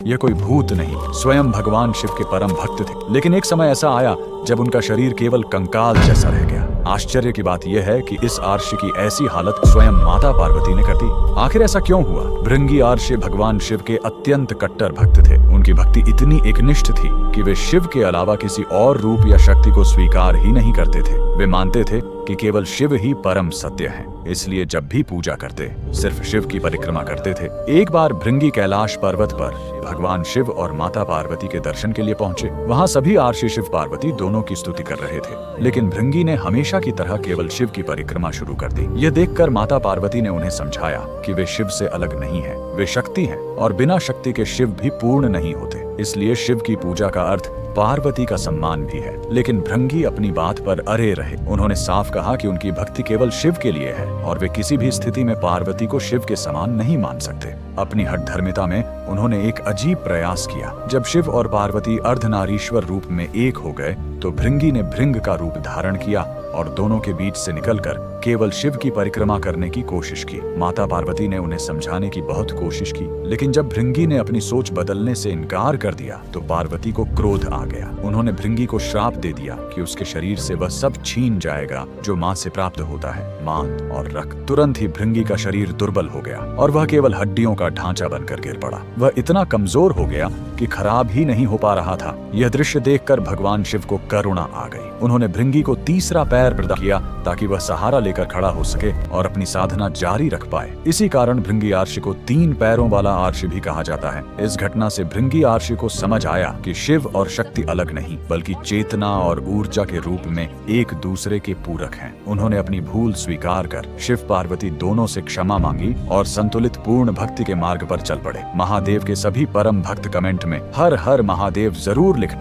यह कोई भूत नहीं, स्वयं भगवान शिव के परम भक्त थे। लेकिन एक समय ऐसा आया जब उनका शरीर केवल कंकाल जैसा रह गया। आश्चर्य की बात यह है कि इस आर्ष की ऐसी हालत स्वयं माता पार्वती ने कर दी। आखिर ऐसा क्यों हुआ? भृंगी आर्ष भगवान शिव के अत्यंत कट्टर भक्त थे। उनकी भक्ति इतनी एकनिष्ठ थी कि वे शिव के अलावा किसी और रूप या शक्ति को स्वीकार ही नहीं करते थे। वे मानते थे कि केवल शिव ही परम सत्य है, इसलिए जब भी पूजा करते सिर्फ शिव की परिक्रमा करते थे। एक बार भृंगी कैलाश पर्वत पर भगवान शिव और माता पार्वती के दर्शन के लिए पहुंचे। वहां सभी आर्षि शिव पार्वती दोनों की स्तुति कर रहे थे, लेकिन भृंगी ने हमेशा की तरह केवल शिव की परिक्रमा शुरू कर दी। यह देखकर माता पार्वती ने उन्हें समझाया कि वे शिव से अलग नहीं हैं, वे शक्ति हैं और बिना शक्ति के शिव भी पूर्ण नहीं होते। इसलिए शिव की पूजा का अर्थ पार्वती का सम्मान भी है। लेकिन भृंगी अपनी बात पर अड़े रहे। उन्होंने साफ कहा कि उनकी भक्ति केवल शिव के लिए है और वे किसी भी स्थिति में पार्वती को शिव के समान नहीं मान सकते। अपनी हठधर्मिता में उन्होंने एक अजीब प्रयास किया। जब शिव और पार्वती अर्धनारीश्वर रूप में एक हो गए तो भृंगी ने भृंग का रूप धारण किया और दोनों के बीच से निकलकर केवल शिव की परिक्रमा करने की कोशिश की। माता पार्वती ने उन्हें समझाने की बहुत कोशिश की, लेकिन जब भृंगी ने अपनी सोच बदलने से इनकार कर दिया तो पार्वती को क्रोध आ गया। उन्होंने भृंगी को श्राप दे दिया कि उसके शरीर से वह सब छीन जाएगा जो माँ से प्राप्त होता है, मांस और रक्त। तुरंत ही भृंगी का शरीर दुर्बल हो गया और वह केवल हड्डियों का ढांचा बनकर गिर पड़ा। वह इतना कमजोर हो गया कि खराब ही नहीं हो पा रहा था। यह दृश्य देखकर भगवान शिव को करुणा आ गई। उन्होंने भृंगी को तीसरा पैर प्रदान किया ताकि वह सहारा लेकर खड़ा हो सके और अपनी साधना जारी रख पाए। इसी कारण भृंगी आर्ष को 3 पैरों वाला आर्ष भी कहा जाता है। इस घटना से भृंगी आर्ष को समझ आया कि शिव और शक्ति अलग नहीं बल्कि चेतना और ऊर्जा के रूप में एक दूसरे के पूरक हैं। उन्होंने अपनी भूल स्वीकार कर शिव पार्वती दोनों से क्षमा मांगी और संतुलित पूर्ण भक्ति के मार्ग पर चल पड़े। महादेव के सभी परम भक्त कमेंट में हर हर महादेव जरूर लिखना।